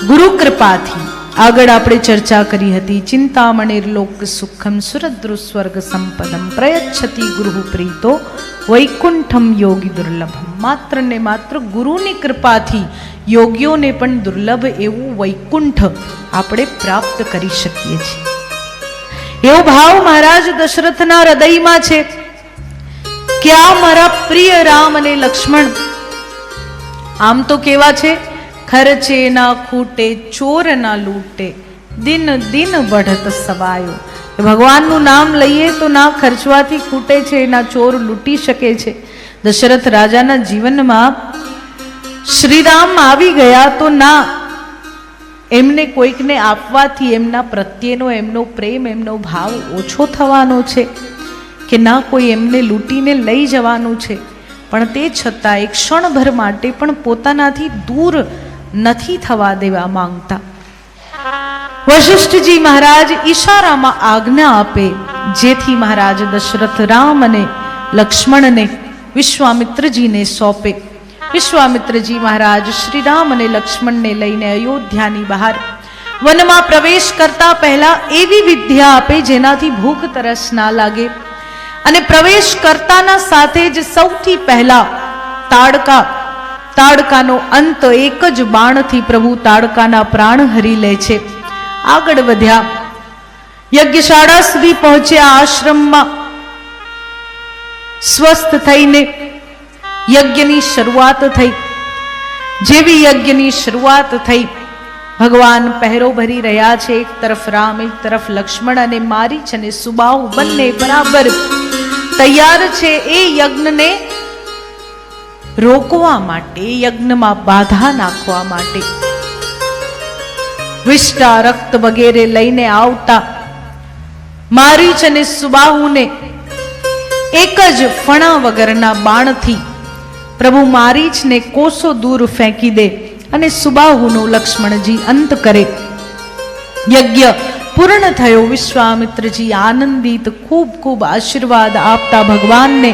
ગુરુ કૃપાથી આગળ આપણે ચર્ચા કરી હતી. ચિંતામણિર્લોક સુખમ સુરદ્રુ સ્વર્ગ સંપદમ પ્રયચ્છતિ ગુરુ પ્રીતો વૈકુંઠમ યોગી દુર્લભમ. માત્ર ને માત્ર ગુરુની કૃપાથી યોગીઓને પણ દુર્લભ એવું વૈકુંઠ આપણે પ્રાપ્ત કરી શકીએ છીએ. એવો ભાવ મહારાજ દશરથના હૃદયમાં છે કે આ મારા પ્રિય રામ અને લક્ષ્મણ આમ તો કેવા છે, ખર્ચે ના ખૂટે ચોર ના લૂટે દિન દિન બઢત સવાયો. ભગવાનનું નામ લઈએ તો ના ખર્ચવાથી ખૂટે છે, ના ચોર લૂંટી શકે છે. દશરથ રાજાના જીવનમાં શ્રીરામ આવી ગયા તો ના એમને કોઈકને આપવાથી એમના પ્રત્યેનો એમનો પ્રેમ એમનો ભાવ ઓછો થવાનો છે કે ના કોઈ એમને લૂંટીને લઈ જવાનું છે. પણ તે છતાં એક ક્ષણભર માટે પણ પોતાનાથી દૂર નથી થવા દેવા માંગતા. વશિષ્ઠજી મહારાજ ઈશારામાં આજ્ઞા આપે જેથી મહારાજ દશરથ રામ અને લક્ષ્મણને વિશ્વામિત્રજીને સોંપે. વિશ્વામિત્રજી મહારાજ શ્રી રામ અને લક્ષ્મણને લઈને અયોધ્યાની બહાર વનમાં પ્રવેશ કરતા પહેલા એવી વિદ્યા આપે જેનાથી ભૂખ તરસ ના લાગે. અને પ્રવેશ કરતાના સાથે જ સૌથી પહેલા તાડકાનો અંત એક જ બાણથી પ્રભુ તાડકાના પ્રાણ હરી લે છે. આગળ વધ્યા, યજ્ઞશાળા સુધી પહોંચ્યા. આશ્રમમાં સ્વસ્થ થઈને યજ્ઞની શરૂઆત થઈ. જેવી યજ્ઞની શરૂઆત થઈ, ભગવાન પહેરો ભરી રહ્યા છે. એક તરફ રામ, એક તરફ લક્ષ્મણ અને મારીચ અને સુબાહુ બંને બરાબર તૈયાર છે એ યજ્ઞને રોકવા માટે, યજ્ઞમાં બાધા નાખવા માટે. વિષ્ટા રક્ત વગેરે લઈને આવતા મારીચ અને સુબાહુને એક જ ફણા વગરના બાણથી પ્રભુ મારીચને કોસો દૂર ફેંકી દે અને સુબાહુનો લક્ષ્મણજી અંત કરે. યજ્ઞ પૂર્ણ થયો. વિશ્વામિત્રજી આનંદિત ખૂબ ખૂબ આશીર્વાદ આપતા ભગવાનને.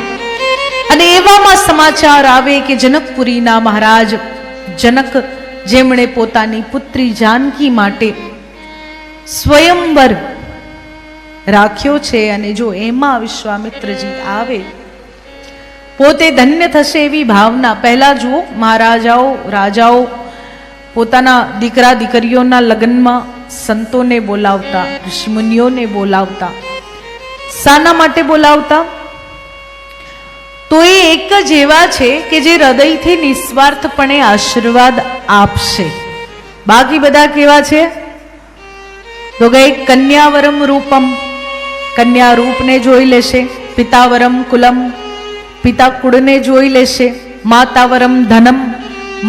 અને એવામાં સમાચાર આવે કે જનકપુરીના મહારાજ જનક, જેમણે પોતાની પુત્રી જાનકી માટે સ્વયંવર રાખ્યો છે, અને જો એમાં વિશ્વામિત્રજી આવે પોતે ધન્ય થશે એવી ભાવના. પહેલા જુઓ, મહારાજાઓ રાજાઓ પોતાના દીકરા દીકરીઓના લગ્નમાં સંતોને બોલાવતા, ઋષિમુનિઓને બોલાવતા. શાના માટે બોલાવતા? તો એ એક જ એવા છે કે જે હૃદયથી નિસ્વાર્થપણે આશીર્વાદ આપશે. બાકી બધા કેવા છે? તો કે કન્યાવરમ રૂપમ, કન્યા રૂપને જોઈ લેશે. પિતાવરમ કુલમ, પિતા કુળને જોઈ લેશે. માતાવરમ ધનમ,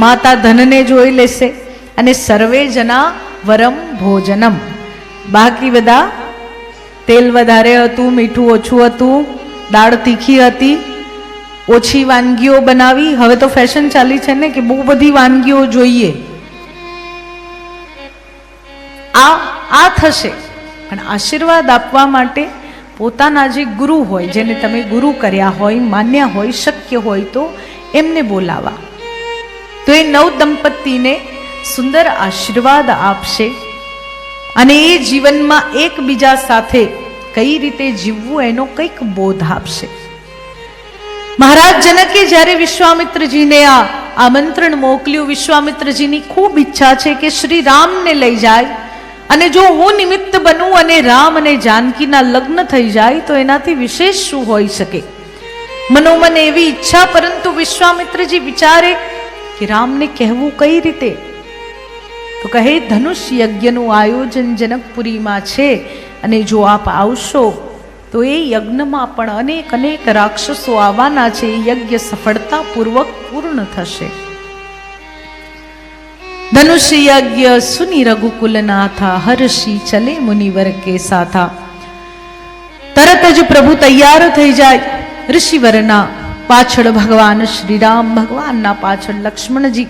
માતા ધનને જોઈ લેશે. અને સર્વે જના વરમ ભોજનમ. બાકી બધા તેલ વધારે હતું, મીઠું ઓછું હતું, દાળ તીખી હતી, ઓછી વાનગીઓ બનાવી. હવે તો ફેશન ચાલી છે ને કે બહુ બધી વાનગીઓ જોઈએ. આ થશે. પણ આશીર્વાદ આપવા માટે પોતાના જે ગુરુ હોય, જેને તમે ગુરુ કર્યા હોય, માન્યા હોય, શક્ય હોય તો એમને બોલાવા. તો એ નવ દંપતીને સુંદર આશીર્વાદ આપશે અને એ જીવનમાં એકબીજા સાથે કઈ રીતે જીવવું એનો કંઈક બોધ આપશે. મહારાજ જનકે જ્યારે વિશ્વામિત્રજીને આ આમંત્રણ મોકલ્યું, વિશ્વામિત્રજીની ખૂબ ઈચ્છા છે કે શ્રી રામને લઈ જાય, અને જો હું નિમિત્ત બનું અને રામ અને જાનકીના લગ્ન થઈ જાય તો એનાથી વિશેષ શું હોઈ શકે. મનોમન એવી ઈચ્છા. પરંતુ વિશ્વામિત્રજી વિચારે કે રામને કહેવું કઈ રીતે? તો કહે, ધનુષ યજ્ઞનું આયોજન જનકપુરીમાં છે, અને જો આપ આવશો તો એ યજ્ઞમાં પણ અનેક અનેક રાક્ષસો આવવાના છે. યજ્ઞ સફળતાપૂર્વક પૂર્ણ થશે. ધનુષ યજ્ઞ સુની રઘુકુલનાથા, હર્ષી ચલે મુનિવર કે સાથા. તરત જ પ્રભુ તૈયાર થઈ જાય. ઋષિવરના પાછળ ભગવાન શ્રીરામ, ભગવાનના પાછળ લક્ષ્મણજી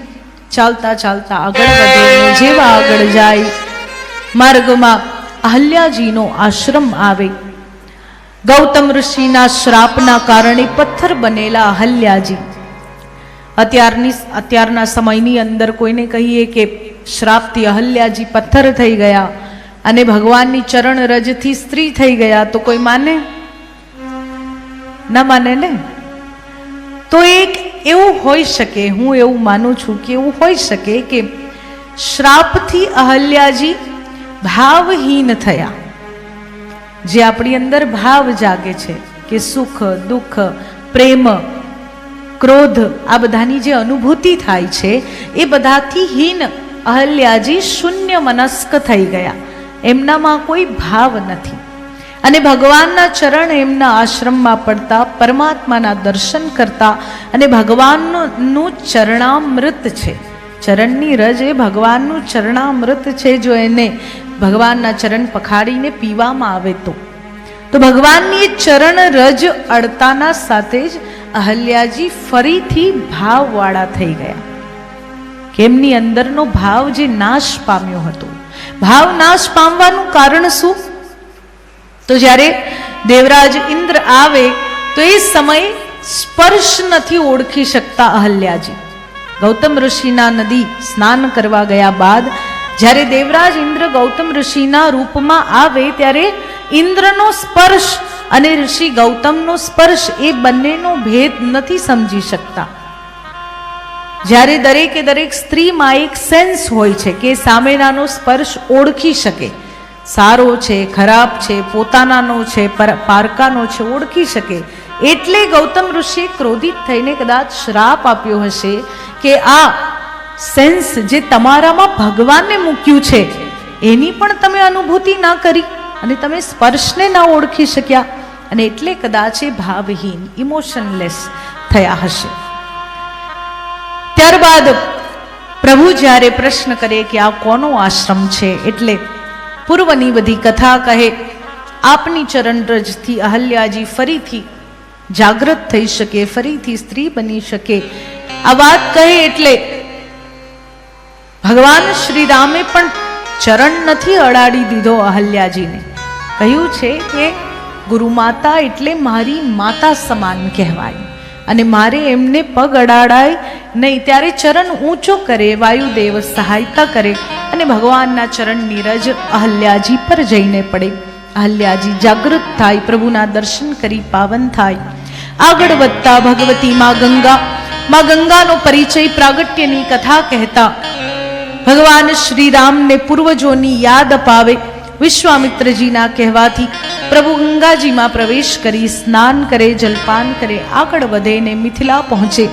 ચાલતા ચાલતા આગળ વધે. જેવા આગળ જાય, માર્ગમાં અહલ્યાજીનો આશ્રમ આવે. ગૌતમ ઋષિના શ્રાપના કારણે પથ્થર બનેલા અહલ્યાજી. અત્યારના સમયની અંદર કોઈને કહીએ કે શ્રાપથી અહલ્યાજી પથ્થર થઈ ગયા અને ભગવાનની ચરણ રજથી સ્ત્રી થઈ ગયા તો કોઈ માને? ના માને ને. તો એક એવું હોઈ શકે, હું એવું માનું છું કે એવું હોઈ શકે કે શ્રાપથી અહલ્યાજી ભાવહીન થયા. જે આપણી અંદર ભાવ જાગે છે કે સુખ, દુઃખ, પ્રેમ, ક્રોધ, આ બધાની જે અનુભૂતિ થાય છે એ બધાથી હીન અહલ્યાજી શૂન્ય મનસ્ક થઈ ગયા. એમનામાં કોઈ ભાવ નથી. અને ભગવાનના ચરણ એમના આશ્રમમાં પડતા, પરમાત્માના દર્શન કરતા, અને ભગવાનનું ચરણામૃત છે. ચરણની રજ એ ભગવાનનું ચરણામૃત છે. જો એને ભગવાનના ચરણ પખાડીને પીવામાં આવે તો ભગવાનની ચરણ રજ અડતાના સાથે જ અહલ્યાજી ફરીથી ભાવવાળા થઈ ગયા. કેમની અંદરનો ભાવ જે નાશ પામ્યો હતો. ભાવ નાશ પામવાનું કારણ શું? તો જ્યારે દેવરાજ ઇન્દ્ર આવે તો એ સમયે સ્પર્શ નથી ઓળખી શકતા અહલ્યાજી. ગૌતમ ઋષિના નદી સ્નાન કરવા ગયા બાદ જ્યારે દેવરાજ ઇન્દ્ર ગૌતમ ઋષિના રૂપમાં આવે ત્યારે ઇન્દ્રનો સ્પર્શ અને ઋષિ ગૌતમનો સ્પર્શ એ બંનેનો ભેદ નથી સમજી શકતા. જ્યારે દરેકે દરેક સ્ત્રીમાં એક સેન્સ હોય છે કે સામેનાનો સ્પર્શ ઓળખી શકે, સારો છે, ખરાબ છે, પોતાનાનો છે, પારકાનો છે, ઓળખી શકે. એટલે ગૌતમ ઋષિએ ક્રોધિત થઈને કદાચ શ્રાપ આપ્યો હશે કે આ સેન્સ જે તમારામાં ભગવાને મૂક્યું છે એની પણ તમે અનુભૂતિ ના કરી અને તમે સ્પર્શને ના ઓળખી શક્યા, અને એટલે કદાચ એ ભાવહીન, ઇમોશનલેસ થયા હશે. ત્યારબાદ પ્રભુ જ્યારે પ્રશ્ન કરે કે આ કોનો આશ્રમ છે, એટલે પૂર્વની બધી કથા કહે, આપની ચરણરજથી અહલ્યાજી ફરીથી જાગૃત થઈ શકે, ફરીથી સ્ત્રી બની શકે. આ વાત કહે એટલે ભગવાન શ્રી રામે પણ ચરણ નથી અડાડી દીધો અહલ્યાજીને. કહ્યું છે કે ગુરુમાતા એટલે મારી માતા સમાન કહેવાય અને મારે એમને પગ અડાડાય નહીં. ત્યારે ચરણ ઊંચો કરે, વાયુદેવ સહાયતા કરે અને ભગવાનના ચરણની રજ અહલ્યાજી પર જઈને પડે. અહલ્યાજી જાગૃત થાય, પ્રભુના દર્શન કરી પાવન થાય. આગળ વધતા ભગવતી માં ગંગાનો પરિચય, પ્રાગટ્યની કથા કહેતા ભગવાન શ્રી રામને પૂર્વજોની યાદ અપાવે. વિશ્વામિત્રજીના કહેવાથી પ્રભુ ગંગાજીમાં પ્રવેશ કરી સ્નાન કરે, જલપાન કરે, આગળ વધે ને મિથિલા પહોંચે.